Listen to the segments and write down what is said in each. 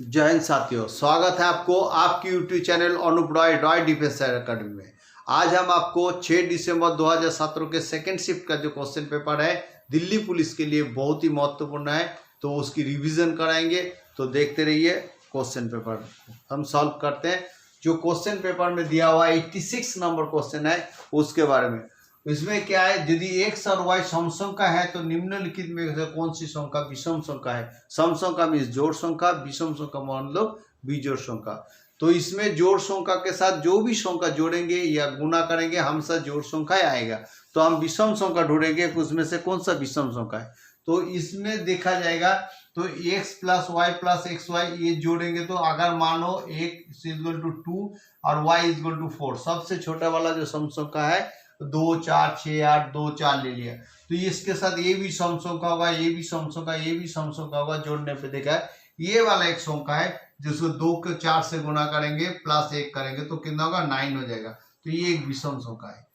जय हिंद साथियों, स्वागत है आपको आपकी YouTube channel Anoop Roy Roy defence academy में। आज हम आपको 6 दिसंबर 2017 के सेकंड शिफ्ट का जो क्वेश्चन पेपर है दिल्ली पुलिस के लिए बहुत ही महत्वपूर्ण है, तो उसकी रिवीजन कराएंगे। तो देखते रहिए, क्वेश्चन पेपर हम सॉल्व करते हैं। जो क्वेश्चन पेपर में दिया हुआ 86 नंबर क्वेश्चन है उसके बारे में। इसमें क्या है, यदि एक्स और वाई समसंख्या है तो निम्नलिखित में से कौन सी संख्या विषम संख्या है। समसंख्या मीन्स जोड़ संख्या, विषम संख्या मतलब बिजोड़ संख्या। तो इसमें जोड़ संख्या के साथ जो भी संख्या जोड़ेंगे या गुना करेंगे हमेशा जोड़ संख्या आएगा। तो हम विषम संख्या ढूंढेंगे उसमें से कौन सा विषम संख्या है। तो इसमें देखा जाएगा तो x plus y plus x y ये जोड़ेंगे तो अगर मानो x इक्वल टू 2 और y इक्वल टू 4, सबसे छोटा वाला जो सम संख्या है 2 4 6 8 2 4 ले लिया। तो इसके साथ ये भी सम संख्या होगा, ये भी सम संख्या, ये भी सम संख्या होगा। जोड़ने पे देखा है ये वाला एक संख्या है जिसको 2 को 4 से गुना करेंगे प्लस 1 करेंगे तो कितना होगा 9 हो जाएगा। तो ये एक विषम संख्या है,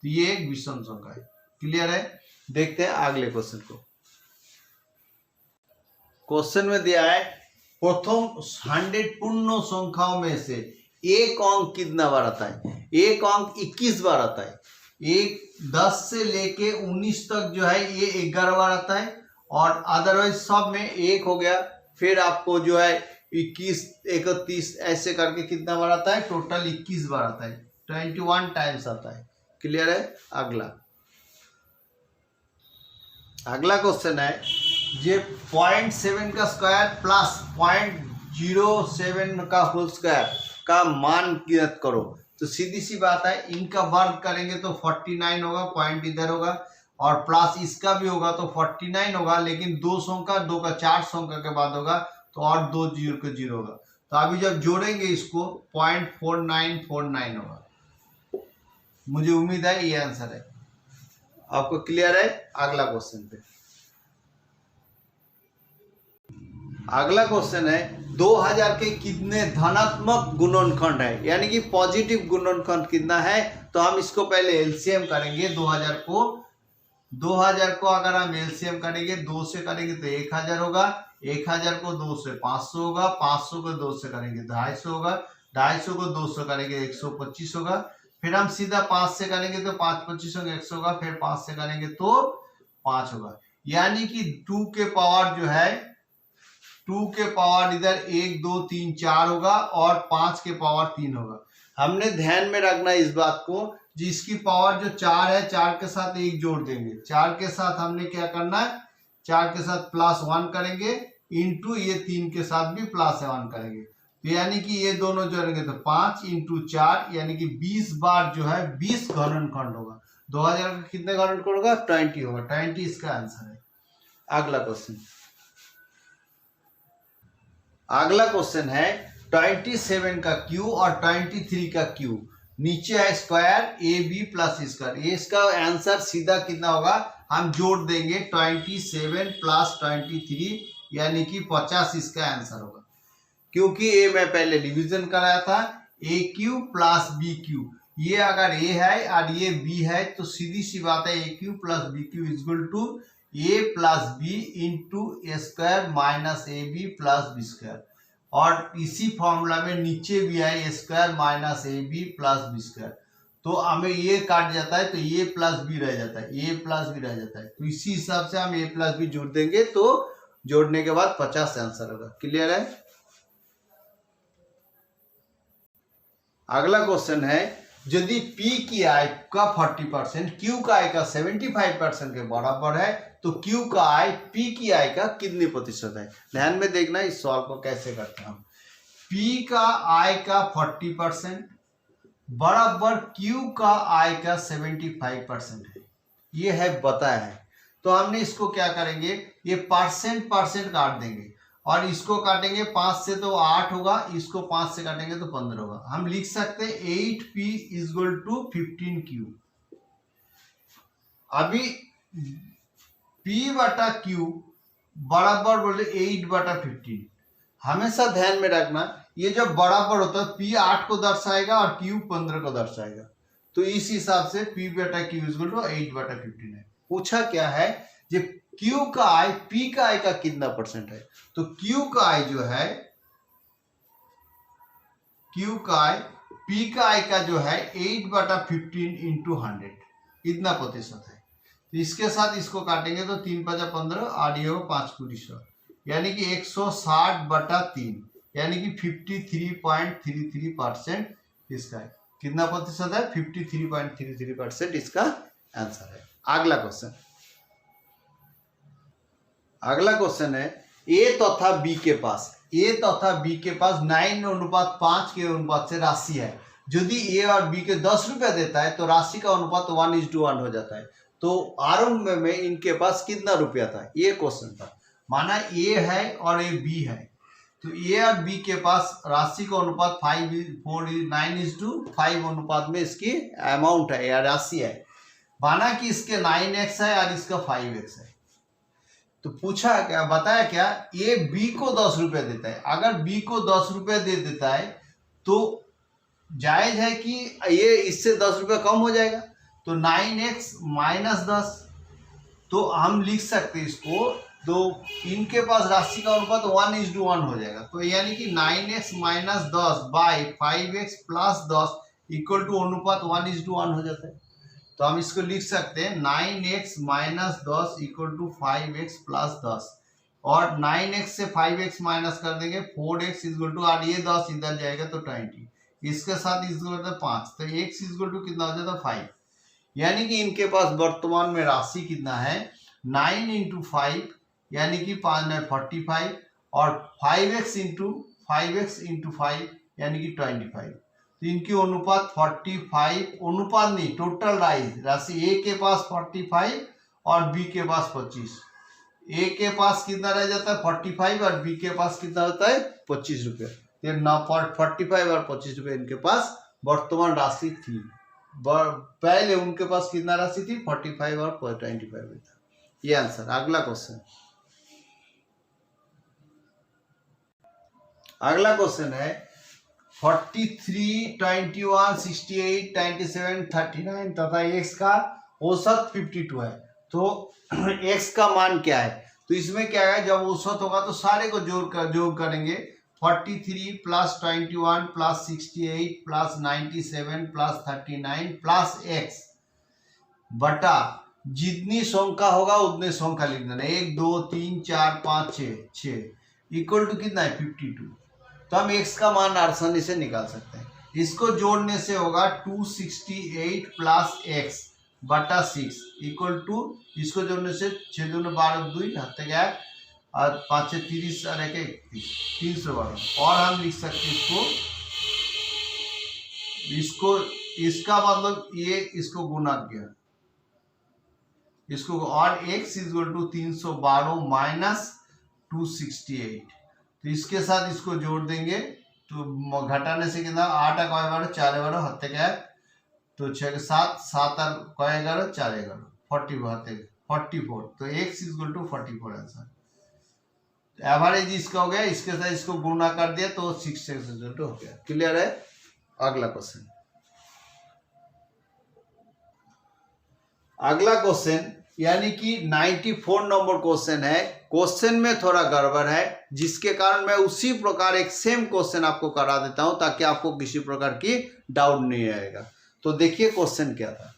तो ये एक विषम संख्या है। क्लियर है। देखते हैं अगले क्वेश्चन को। क्वेश्चन में दिया है प्रथम 100 पूर्ण संख्याओं में से एक अंक कितना बार आता है। एक अंक 21 बार आता है। एक 10 से लेके 19 तक जो है ये 11 बार आता है और अदरवाइज सब में एक हो गया। फिर आपको जो है 21 31 ऐसे करके कितना बार आता है, टोटल 21 बार आता है, 21 टाइम्स आता है। क्लियर है। अगला क्वेश्चन है ये 0.7 का स्क्वायर प्लस 0.07 का होल स्क्वायर का मान ज्ञात करो। तो सीधी सी बात है, इनका वर्ग करेंगे तो 49 होगा, पॉइंट इधर होगा, और प्लस इसका भी होगा तो 49 होगा, लेकिन 2 संख्या 2 का 4 संख्या के बाद होगा तो और 2 जीरो का 0 होगा। तो अभी जब जोड़ेंगे इसको 0.4949 होगा। मुझे उम्मीद है ये आंसर है। आपको क्लियर है। अगला क्वेश्चन पे अगला क्वेश्चन है 2000 के कितने धनात्मक गुणनखंड है, यानी कि पॉजिटिव गुणनखंड कितना है। तो हम इसको पहले एलसीएम करेंगे। 2000 को अगर हम एलसीएम करेंगे 2 से करेंगे तो 1000 होगा, 1000 को 2 से 500 होगा, 500 को 2 से करेंगे 250 होगा, 250 को 2 से करेंगे 125 होगा। फिर हम सीधा 5 से करेंगे तो 5 25 होगा 100 होगा, फिर 5 से करेंगे तो 5 होगा। यानी कि 2 के पावर जो है 2 के पावर इधर 1 2 3 4 होगा और 5 के पावर 3 होगा। हमने ध्यान में रखना इस बात को, जिसकी पावर जो 4 है 4 के साथ 1 जोड़ देंगे। 4 के साथ हमने क्या करना है, 4 के साथ +1 करेंगे इंटू ये 3 के साथ भी +1 करेंगे। तो यानी कि ये दोनों जोड़ेंगे तो 5 इंटू 4 यानी कि 20 बार जो है 20 घनखंड होगा। 2000 का कितने घनखंड होगा, 20 होगा। 20 इसका आंसर है। अगला क्वेश्चन है 27 का क्यू और 23 का क्यू। नीचे है square a B plus square. ये इसका आंसर सीधा कितना होगा, हम जोड़ देंगे 27 प्लस 23 यानी कि 50 इसका आंसर होगा। क्योंकि ये मैं पहले डिवीजन कराया था, ए क्यू प्लस बी क्यू। ये अगर ए है और ये बी है तो सीधी सी बात है A cube plus B cube equal to A plus B into A square minus A B plus B square. और इसी फॉर्मूला में नीचे भी है A square minus A B plus B square. तो हमें ये काट जाता है तो ए प्लस बी रह जाता है, ए प्लस बी रह जाता है। तो इसी हिसाब से हम ए प्लस बी जोड़ देंगे तो जोड़ने के बाद 50 आंसर होगा। क्लियर है। अगला क्वेश्चन है यदि P की आय का 40% Q का आय का 75% के बराबर है तो Q का आय P की आय का कितने प्रतिशत है। ध्यान में देखना इस सवाल को कैसे करते हैं हम। P का आय का 40% बराबर Q का आय का 75% है, ये है बताया है। तो हमने इसको क्या करेंगे, ये परसेंट काट देंगे और इसको काटेंगे 5 से तो 8 होगा, इसको 5 से काटेंगे तो 15 होगा। हम लिख सकते हैं 8P इक्वल टू 15Q। अभी P बटा Q बराबर बोले 8/15। हमेशा ध्यान में रखना ये जब बराबर होता है P 8 को दर्शाएगा और Q 15 को दर्शाएगा। तो इस हिसाब से P बटा Q इक्वल टू 8/15 है। पूछा क्या है, जब Q का आय P का आय का कितना परसेंट है। तो Q का आय जो है Q का I, P का I का जो है 8/15 इंटू 100 इतना प्रतिशत है। तो इसके साथ इसको काटेंगे तो 3×5 = 15 और ये हो 5×100 यानी कि 160/3 यानी कि 53.33% इसका है। कितना प्रतिशत है? 53.33% इसका आंसर है। अगला क्वेश्चन है ए तथा बी के पास 9:5 के अनुपात से राशि है। यदि ए और बी के 10 रुपया देता है तो राशि का अनुपात 1:1 हो जाता है। तो आरंभ में इनके पास कितना रुपया था? ये क्वेश्चन था। माना ए है और ए बी है, तो ए और बी के पास राशि का अनुपात 9:5 अनुपात में इसकी अमाउंट है या राशि है। माना कि इसके 9x है और इसका 5x है। तो पूछा क्या, बताया क्या, ए बी को 10 रुपये देता है। अगर बी को 10 रुपये दे देता है तो जायज है कि ये इससे 10 रुपये कम हो जाएगा। तो 9x - 10, तो हम लिख सकते हैं इसको, तो इनके पास राशि का अनुपात 1:1 हो जाएगा। तो यानी कि 9x - 10 बाई 5x + 10 = अनुपात 1:1 हो जाता है। तो हम इसको लिख सकते हैं 9x - 10 = 5x + 10 और 9x से 5x माइनस कर देंगे 4x = और ये 10 इधर जाएगा तो 20, इसके साथ इसको 5, तो x = कितना हो जाता है 5। यानी कि इनके पास वर्तमान में राशि कितना है 9 × 5 यानी कि 45 और 5x × 5 यानी कि 25। तो इनकी अनुपात 45 अनुपात नहीं टोटल राशि ए के पास 45 और बी के पास 25। ए के पास कितना रह जाता है 45 और बी के पास कितना होता है 25 रुपये। ये 45 और 25 रुपये इनके पास वर्तमान राशि थी। पहले उनके पास कितना राशि थी 45 और 25 था। ये आंसर। अगला क्वेश्चन है 43, 21, 68, 97, 39 तथा x का औसत 52 है। तो x का मान क्या है? तो इसमें क्या है, जब औसत होगा तो सारे को जोड़ करेंगे 43 + 21 + 68 + 97 + 39 + x बटा जितनी संख्या होगा उतने संख्या लिख देना 1 2 3 4 5 6 = कितना है 52। तो हम x का मान आसानी से निकाल सकते हैं। इसको जोड़ने से होगा 268 + x बटा 6 = इसको जोड़ने से 6 दूनी 12 2 हत्ते गया और 5 6 30 और 1 31 312। और हम लिख सकते हैं इसको इसका मतलब ये इसको गुना किया इसको और x = 312 - 268। तो इसके साथ इसको जोड़ देंगे तो घटाने से कितना 8 × 12 4 12 हत्ते गया तो 6 के 7 7 और 11 4 11 44। तो x = 44 आंसर। एवरेज इसका हो गया, इसके साथ इसको गुना कर दिया तो 6 रिजल्ट हो गया। क्लियर है। अगला क्वेश्चन यानी कि 94 नंबर क्वेश्चन है। क्वेश्चन में थोड़ा गड़बड़ है जिसके कारण मैं उसी प्रकार एक सेम क्वेश्चन आपको करा देता हूं ताकि आपको किसी प्रकार की डाउट नहीं आएगा। तो देखिए क्वेश्चन क्या था।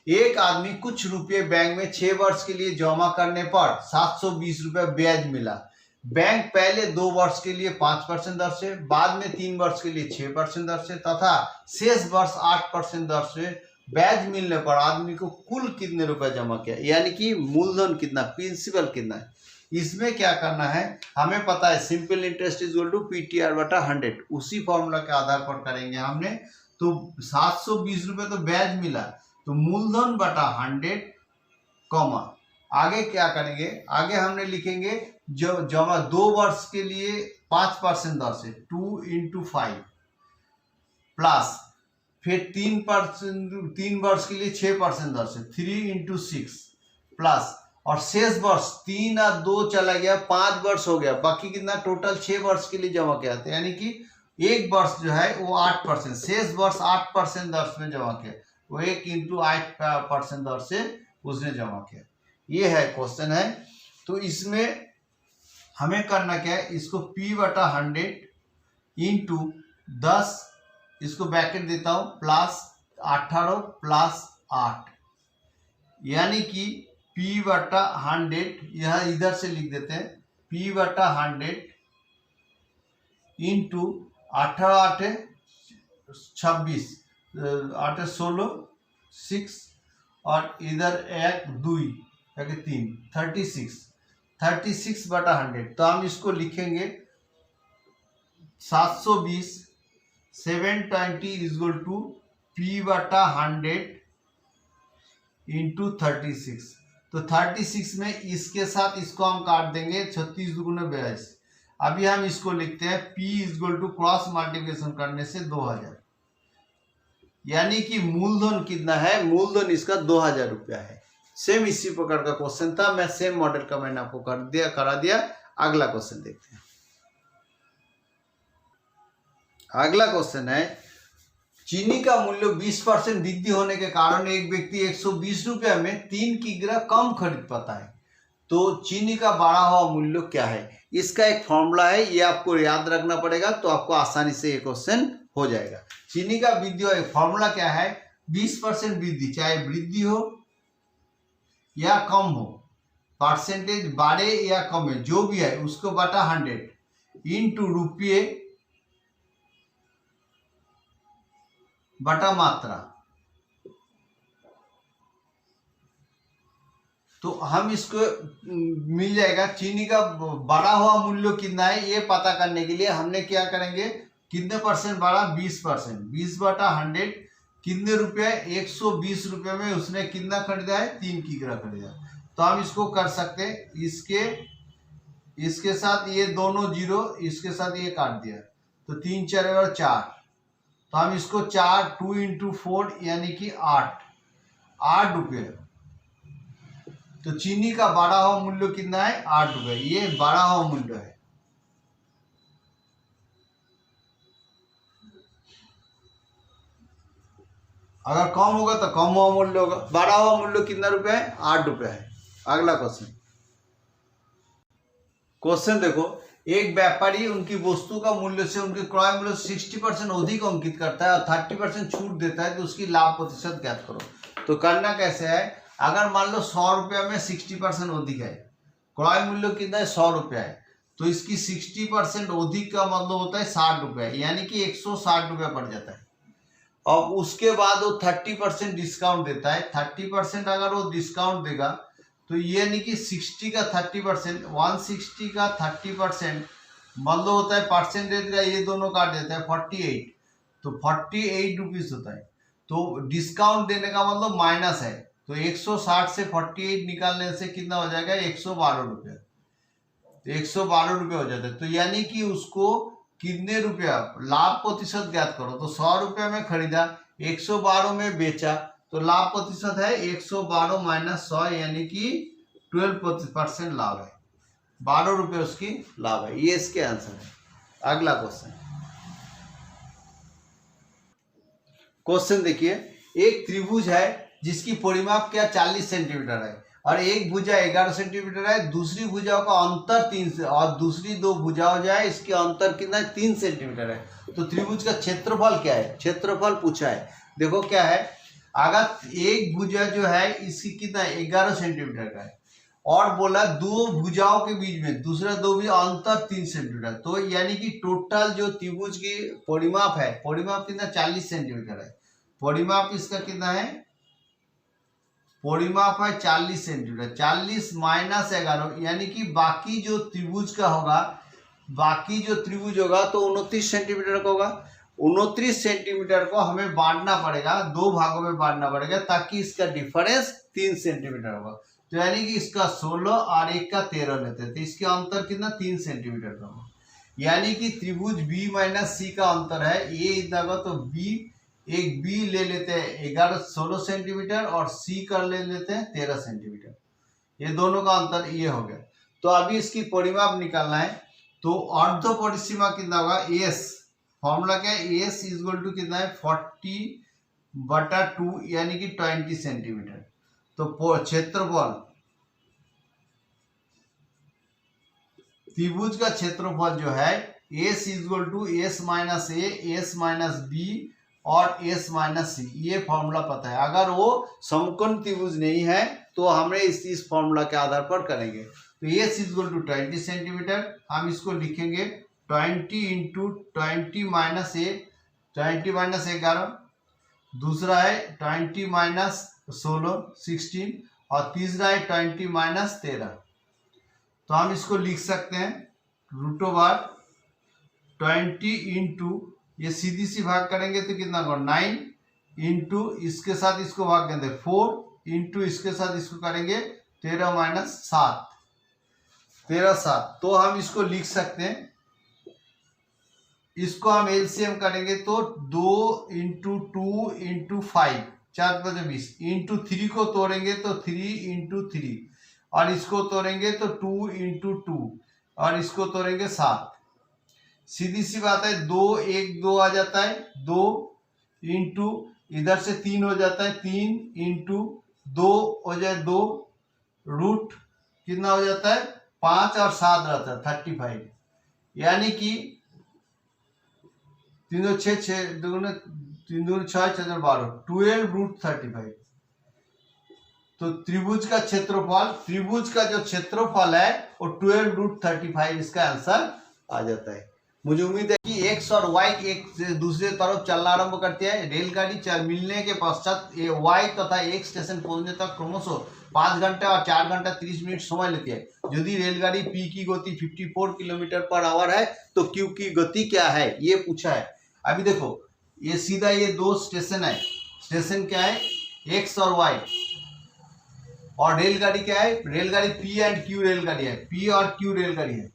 एक आदमी कुछ रुपये बैंक में 6 वर्ष के लिए जमा करने पर 720 रुपये ब्याज मिला। बैंक पहले 2 वर्ष के लिए 5% दर से, बाद में 3 वर्ष के लिए 6% दर से तथा शेष वर्ष 8% दर से ब्याज मिलने पर आदमी को कुल कितने रुपए जमा किया, यानी कि मूलधन कितना, प्रिंसिपल कितना है। इसमें क्या करना है, हमें पता है सिंपल इंटरेस्ट = PTR/100, उसी फॉर्मूला के आधार पर करेंगे हमने। तो 720 रुपये तो ब्याज मिला, तो मूलधन बटा 100 कॉमा आगे क्या करेंगे, आगे हमने लिखेंगे जो जमा 2 वर्ष के लिए 5% दर से 2 × 5 प्लस फिर 3 वर्ष के लिए 6% दर से 3 × 6 प्लस और शेष वर्ष 3 और 2 चला गया 5 वर्ष हो गया, बाकी कितना टोटल 6 वर्ष के लिए जमा किया था, यानी कि एक वर्ष जो है वो 8%, शेष वर्ष 8% दर में जमा किया, वो 1 × 8% दर से उसने जमा किया। ये है क्वेश्चन है। तो इसमें हमें करना क्या है, इसको P/100 × 10 इसको ब्रैकेट देता हूं, प्लस 18 प्लस 8, यानी कि P बटा 100, यह इधर से लिख देते हैं, P बटा 100 इंटू 18 8 26, 8 16 6 और इधर 1 2 3 36 बटा 100। तो हम इसको लिखेंगे 720 720 इजल टू P बटा 100 इंटू 36। तो 36 में इसके साथ इसको हम काट देंगे, 36 दूगुने 42। अभी हम इसको लिखते हैं P equal to cross multiplication करने से 2000, यानी कि मूलधन कितना है, मूलधन इसका 2000 रुपया है। सेम इसी प्रकार का क्वेश्चन था, मैं सेम मॉडल का मैंने आपको करा दिया। अगला क्वेश्चन देखते हैं। अगला क्वेश्चन है, चीनी का मूल्य 20% वृद्धि होने के कारण एक व्यक्ति 120 रुपया में 3 किग्रा कम खरीद पाता है, तो चीनी का बढ़ा हुआ मूल्य क्या है? इसका एक फॉर्मूला है, ये आपको याद रखना पड़ेगा, तो आपको आसानी से ये क्वेश्चन हो जाएगा। चीनी का वृद्धि एक फॉर्मूला क्या है, 20% वृद्धि, चाहे वृद्धि हो या कम हो, परसेंटेज बढ़े या कम है, जो भी है उसको बटा 100 इंटू रुपये बटा मात्रा। तो हम इसको मिल जाएगा चीनी का बढ़ा हुआ मूल्य कितना है, ये पता करने के लिए हमने क्या करेंगे, कितने परसेंट बढ़ा, 20%, 20 बटा 100 कितने रुपये, 120 रुपये में उसने कितना खरीदा है, 3 किग्रा खरीदा। तो हम इसको कर सकते हैं, इसके साथ ये दोनों जीरो, इसके साथ ये काट दिया, तो 3 4 और 4, तो हम इसको 4 2 इंटू 4 यानी कि 8 रुपये। तो चीनी का बढ़ा हुआ मूल्य कितना है, 8 रुपये, ये बढ़ा हुआ मूल्य है। अगर कम होगा तो कम हुआ मूल्य होगा, बढ़ा हुआ मूल्य कितना रुपया है, 8 रुपया है। अगला क्वेश्चन देखो, एक व्यापारी उनकी वस्तु का मूल्य से उनके क्रय मूल्य 60% अधिक अंकित करता है और 30% छूट देता है, तो उसकी लाभ प्रतिशत ज्ञात करो। तो करना कैसे है, अगर मान लो 100 रुपया में 60% अधिक है, क्रय मूल्य कितना है, 100 रुपया है, तो इसकी 60% अधिक का मतलब होता है 60 रुपया, यानी कि 160 रुपया पड़ जाता है। और उसके बाद वो 30% डिस्काउंट देता है, 30% अगर वो डिस्काउंट देगा तो ये नहीं कि 60 का 30%, 160 का 30% मतलब होता है परसेंटेज का, ये दोनों काट देता है 48, तो 48 रुपीज होता है। तो डिस्काउंट देने का मतलब माइनस है, तो 160 से 48 निकालने से कितना हो जाएगा, 112 रुपया, तो 112 रुपये हो जाता है। तो यानी कि उसको कितने रुपया लाभ प्रतिशत ज्ञात करो, तो 100 रुपया में खरीदा, 112 में बेचा, तो लाभ प्रतिशत है 112 माइनस 100, यानी कि 12% लाभ है, 12 रुपये उसकी लाभ है। ये इसके आंसर है। अगला क्वेश्चन देखिए, एक त्रिभुज है जिसकी परिमाप क्या 40 सेंटीमीटर है और एक भुजा 11 सेंटीमीटर है, दूसरी भुजाओं का अंतर 3 से और दूसरी 2 भुजाओं जो है इसके अंतर कितना है, 3 सेंटीमीटर है। तो त्रिभुज का क्षेत्रफल क्या है, क्षेत्रफल पूछा है। देखो क्या है, अगर एक भुजा जो है इसकी कितना 11 सेंटीमीटर का है और बोला 2 भुजाओं के बीच में दूसरा 2 भी अंतर 3 सेंटीमीटर, तो यानी कि टोटल जो त्रिभुज की परिमाप है, परिमाप कितना 40 सेंटीमीटर है। परिमाप इसका कितना है, परिमाप है 40 सेंटीमीटर, 40 माइनस 11, यानी कि बाकी जो त्रिभुज का होगा, बाकी जो त्रिभुज होगा तो 29 सेंटीमीटर का होगा। 29 सेंटीमीटर को हमें बांटना पड़ेगा, 2 भागों में बांटना पड़ेगा, ताकि इसका डिफरेंस 3 सेंटीमीटर होगा। तो यानी कि इसका 16 और एक का 13 लेते हैं, तो इसके अंतर कितना 3 सेंटीमीटर का होगा। यानी कि त्रिभुज बी माइनस सी का अंतर है, ये इतना का, तो बी एक बी ले लेते हैं 16 सेंटीमीटर और सी कर ले लेते हैं 13 सेंटीमीटर, ये दोनों का अंतर ये हो गया। तो अभी इसकी परिमाप निकालना है, तो अर्ध परिसीमा कितना होगा, एस, फॉर्मूला क्या है, एस इजल टू कितना है 40/2 यानी कि 20 सेंटीमीटर। तो क्षेत्रफल, त्रिभुज का क्षेत्रफल जो है s equal to s minus a, s minus b और एस माइनस सी, ये फॉर्मूला पता है। अगर वो समकोण त्रिभुज नहीं है तो हमें इस फॉर्मूला के आधार पर करेंगे। तो एस इक्वल टू 20 सेंटीमीटर, हम इसको लिखेंगे 20 इंटू 20 माइनस ए, 20 माइनस 11, दूसरा है 20 माइनस 16 16, और तीसरा है 20 माइनस 13। तो हम इसको लिख सकते हैं रूट ओवर 20 इंटू, ये सीधी सी भाग करेंगे तो कितना होगा 9, इंटू इसके साथ इसको भाग देंगे 4, इंटू इसके साथ इसको करेंगे 13 माइनस 7, 13 7। तो हम इसको लिख सकते हैं, इसको हम एलसीएम करेंगे तो 2 इंटू 2 इंटू 5, 4 5 20, इंटू 3 को तोड़ेंगे तो 3 इंटू 3, और इसको तोड़ेंगे तो 2 इंटू 2, और इसको तोड़ेंगे 7। सीधी सी बात है, 2 1 2 आ जाता है, 2 इंटू इधर से 3 हो जाता है, 3 इंटू 2 हो जाए 2, रूट कितना हो जाता है 5 और 7 रहता है 35, यानी कि 3 2 6 6 2 3 2 6 6 12, 12 रूट 35। तो त्रिभुज का क्षेत्रफल, त्रिभुज का जो क्षेत्रफल है वो 12 रूट 35 इसका आंसर आ जाता है। मुझे उम्मीद है कि एक्स और वाई एक से दूसरे तरफ चलना आरंभ करते हैं। रेलगाड़ी मिलने के पश्चात वाई तथा एक स्टेशन पहुंचने तक क्रमशः 5 घंटे और 4 घंटा 30 मिनट समय लेती है। यदि रेलगाड़ी पी की गति 54 किलोमीटर पर आवर है तो क्यू की गति क्या है, ये पूछा है। अभी देखो, ये सीधा ये 2 स्टेशन है, स्टेशन क्या है एक्स और वाई, और रेलगाड़ी क्या है, रेलगाड़ी पी एंड क्यू रेलगाड़ी है, पी और क्यू रेलगाड़ी है,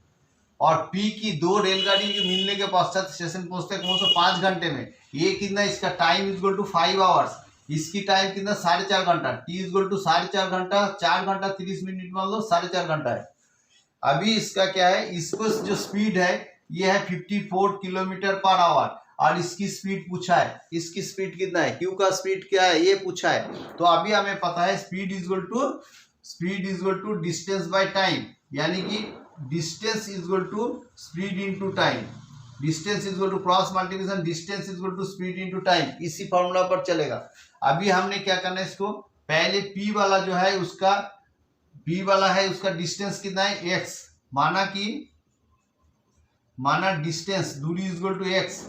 और पी की 2 रेलगाड़ी के मिलने के पश्चात स्टेशन पहुंचते हैं 5 घंटे में। ये कितना, इसका टाइम इक्वल टू 5 आवर्स, इसकी टाइम कितना 4.5 घंटा, टी इक्वल टू 4.5 घंटा, 4 घंटा 30 मिनट मान लो 4.5 घंटा है। अभी इसका क्या है, इसको जो स्पीड है ये है 54 किलोमीटर पर आवर, और इसकी स्पीड पूछा है, इसकी स्पीड कितना है, क्यू का स्पीड क्या है ये पूछा है। तो अभी हमें पता है speed equal to distance by time, यानी कि distance equal to speed into time, distance equal to cross multiplication distance equal to speed into time, इसी फॉर्मूला पर चलेगा। अभी हमने क्या करना है, इसको पहले P वाला जो है उसका, P वाला है उसका डिस्टेंस कितना है x, माना डिस्टेंस दूरी इक्वल टू x,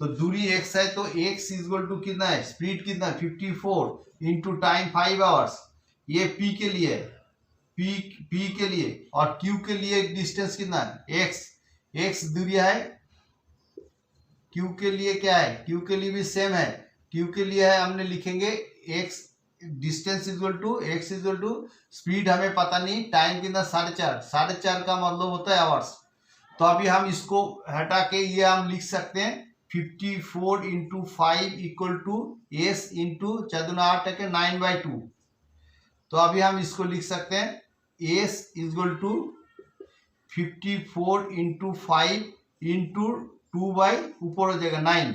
तो दूरी x है तो x इक्वल टू कितना है, स्पीड कितना है 54 इंटू टाइम 5 आवर्स, ये P के लिए है, P के लिए, और Q के लिए डिस्टेंस कितना है x दूरी है, Q के लिए क्या है, Q के लिए भी सेम है, Q के लिए है हमने लिखेंगे x distance equal to x equal to speed हमें पता नहीं, टाइम कितना 4.5 का मतलब होता है आवर्स। तो अभी हम इसको हटा के ये हम लिख सकते हैं 54 into 5 equal to s into 4×8 9/2। तो अभी हम इसको लिख सकते हैं s equal to 54 into 5 into 2 by ऊपर हो जाएगा 9,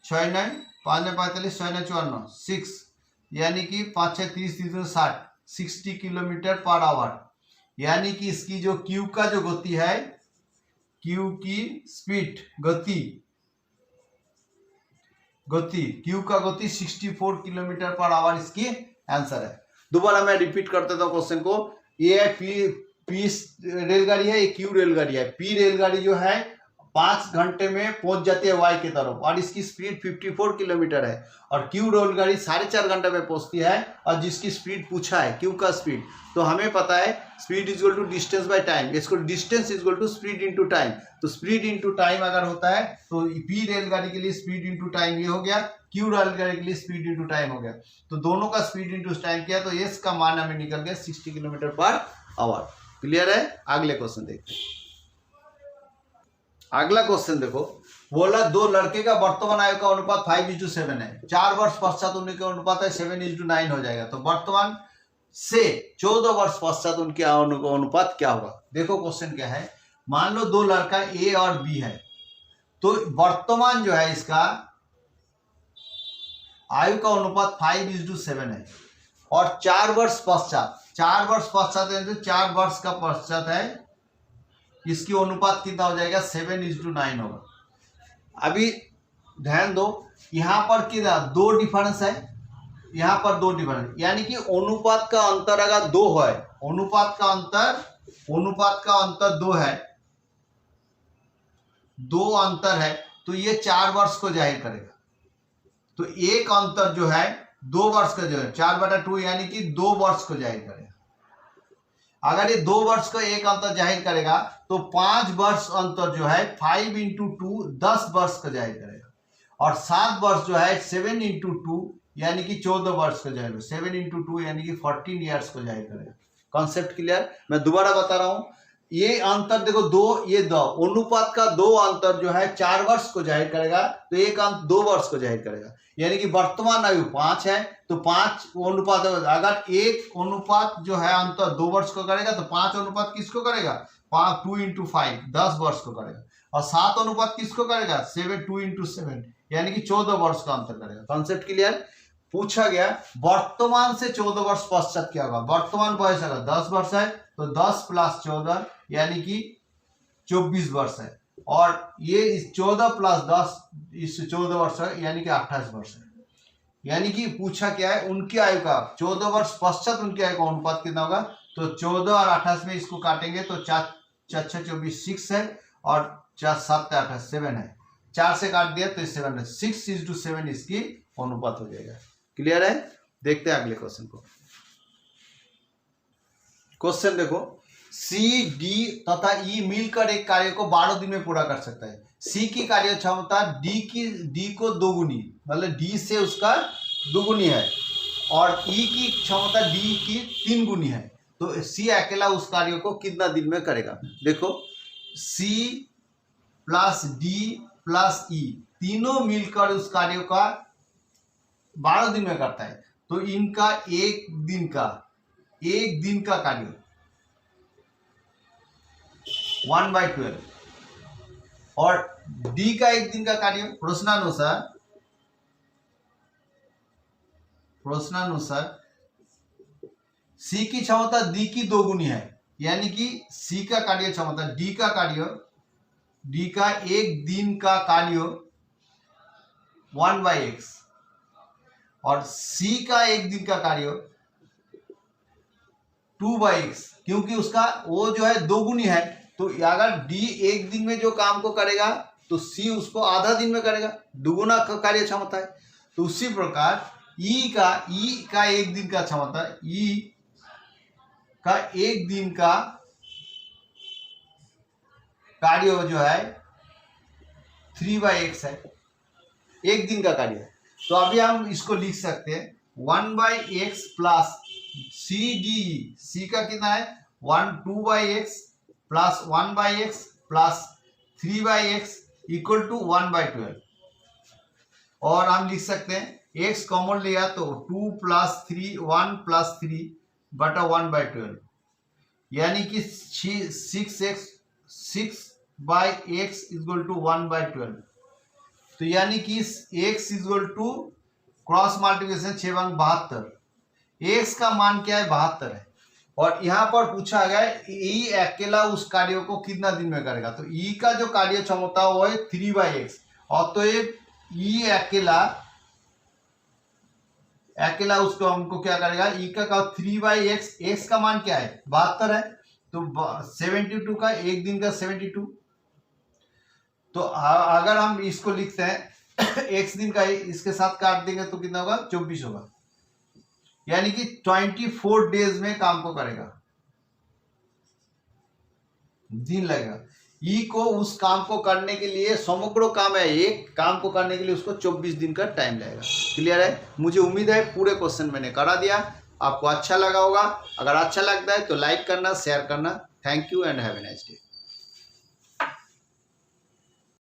6 9 5 9 45 6 9 54 6, यानी कि 5 6 30 30 60 60 किलोमीटर पर आवर, यानी कि इसकी जो क्यू का जो गति है, क्यू की स्पीड गति क्यू का गति 64 किलोमीटर पर आवर इसकी आंसर है। दोबारा मैं रिपीट कर देता हूं क्वेश्चन को। ये है पी रेलगाड़ी है, ये क्यू रेलगाड़ी है। पी रेलगाड़ी जो है 5 घंटे में पहुंच जाती है वाई की तरफ, और इसकी स्पीड 54 किलोमीटर है, और क्यू रेलगाड़ी 4.5 घंटे में पहुंचती है, और जिसकी स्पीड पूछा है क्यू का स्पीड, तो हमें पता है speed equal to distance by time, इसको distance equal to speed into time. तो स्पीड इनटू टाइम अगर होता है तो पी रेलगाड़ी के लिए स्पीड इनटू टाइम ये हो गया, क्यू रेलगाड़ी के लिए स्पीड इनटू टाइम हो गया। तो दोनों का स्पीड इनटू टाइम किया तो एस का मान हमें निकल गया 60 किलोमीटर पर आवर। क्लियर है? अगले क्वेश्चन देखते हैं। अगला क्वेश्चन देखो, बोला 2 लड़के का वर्तमान आयु का अनुपात 5:7 है, 4 वर्ष पश्चात उनके अनुपात है 7:9 हो जाएगा। तो वर्तमान से 14 वर्ष पश्चात उनके अनुपात क्या होगा? देखो क्वेश्चन क्या है, मान लो 2 लड़का ए और बी है, तो वर्तमान जो है इसका आयु का अनुपात 5:7 है, और 4 वर्ष पश्चात, 4 वर्ष पश्चात है तो 4 वर्ष का पश्चात है इसकी अनुपात कितना हो जाएगा 7:9 होगा। अभी ध्यान दो, यहाँ पर कितना 2 डिफरेंस है, यहाँ पर 2 डिफरेंस, यानी कि अनुपात का अंतर अगर 2 है, अनुपात का अंतर 2 है, 2 अंतर है, तो ये 4 वर्ष को जाहिर करेगा। तो एक अंतर जो है 2 वर्ष का जो है 4/2 यानी कि 2 वर्ष को जाहिर करेगा। अगर ये 2 वर्ष का एक अंतर जाहिर करेगा तो 5 वर्ष अंतर जो है 5 × 2 10 वर्ष का जाहिर करेगा, और 7 वर्ष जो है 7 × 2 यानी कि 14 वर्ष का जाहिर, 7 × 2 यानी कि 14 ईयर्स को जाहिर करेगा। Concept clear? मैं दोबारा बता रहा हूं, ये अंतर देखो 2, ये 2 अनुपात का 2 अंतर जो है 4 वर्ष को जाहिर करेगा, तो एक अंक 2 वर्ष को जाहिर करेगा। यानी कि वर्तमान आयु 5 है, तो 5 अनुपात, अगर एक अनुपात जो है अंतर 2 वर्ष को करेगा तो 5 अनुपात किसको करेगा 2 × 5 10 वर्ष को करेगा, और 7 अनुपात किसको करेगा 2 × 7 यानी कि 14 वर्ष का अंतर करेगा। Concept clear? पूछा गया वर्तमान से 14 वर्ष पश्चात क्या होगा। वर्तमान वयस अगर 10 वर्ष है तो 10 + 14 यानी कि 24 वर्ष है, और ये 14 + 10 इस 14 वर्ष है यानी कि 28 वर्ष है। यानी कि पूछा क्या है उनकी आयु का 14 वर्ष पश्चात उनकी आयु का अनुपात कितना होगा, तो 14 और 28 में इसको काटेंगे तो 4 × 6 = 24 6 है, और 4 × 7 = 28 7 है, 4 से काट दिया तो 7 है, 6:7 इसकी अनुपात हो जाएगा। क्लियर है? देखते हैं अगले क्वेश्चन को। क्वेश्चन देखो, सी, डी तथा ई मिलकर एक कार्य को 12 दिन में पूरा कर सकता है। सी की कार्य क्षमता डी को 2 गुनी, मतलब डी से उसका 2 गुनी है, और ई की क्षमता डी की 3 गुनी है, तो सी अकेला उस कार्य को कितना दिन में करेगा। देखो सी + डी + ई तीनों मिलकर उस कार्य का 12 दिन में करता है, तो इनका एक दिन का कार्य 1/12, और डी का एक दिन का कार्य प्रश्नानुसार सी की क्षमता डी की 2 गुनी है, यानी कि सी का कार्य क्षमता डी का एक दिन का कार्य 1/x, और सी का एक दिन का कार्य 2/x, क्योंकि उसका वो जो है 2 गुनी है, तो अगर डी एक दिन में जो काम को करेगा तो सी उसको आधा दिन में करेगा, दुगुना कार्य क्षमता है। तो उसी प्रकार ई का एक दिन का क्षमता, ई का एक दिन का कार्य जो है 3/x है, एक दिन का कार्य है। तो अभी हम इसको लिख सकते हैं 1/x + सी, सी का कितना है 2/x + 1/x + 3/x = 1/12, और हम लिख सकते हैं x कॉमन लिया तो 2 + 3 1 + 3 बटा 1/12, यानी कि 6/x = 1/12, तो यानी कि x = क्रॉस मल्टीप्लिकेशन 6 × 72, x का मान क्या है 72 है, और यहाँ पर पूछा गया ई अकेला उस कार्य को कितना दिन में करेगा, तो ई का जो कार्य क्षमता वो है 3/x, और तो ये ई अकेला उसको हमको क्या करेगा, ई का 3/x, x का मान क्या है 72 है, तो 72 का एक दिन का 72, तो अगर हम इसको लिखते हैं x दिन का इसके साथ काट देंगे तो कितना होगा 24 होगा, यानी कि 24 डेज में काम को करेगा, दिन लगेगा। ई को उस काम को करने के लिए समग्र काम है, एक काम को करने के लिए उसको 24 दिन का टाइम लगेगा। क्लियर है? मुझे उम्मीद है पूरे क्वेश्चन मैंने करा दिया, आपको अच्छा लगा होगा। अगर अच्छा लगता है तो लाइक करना, शेयर करना। Thank you and have a nice day.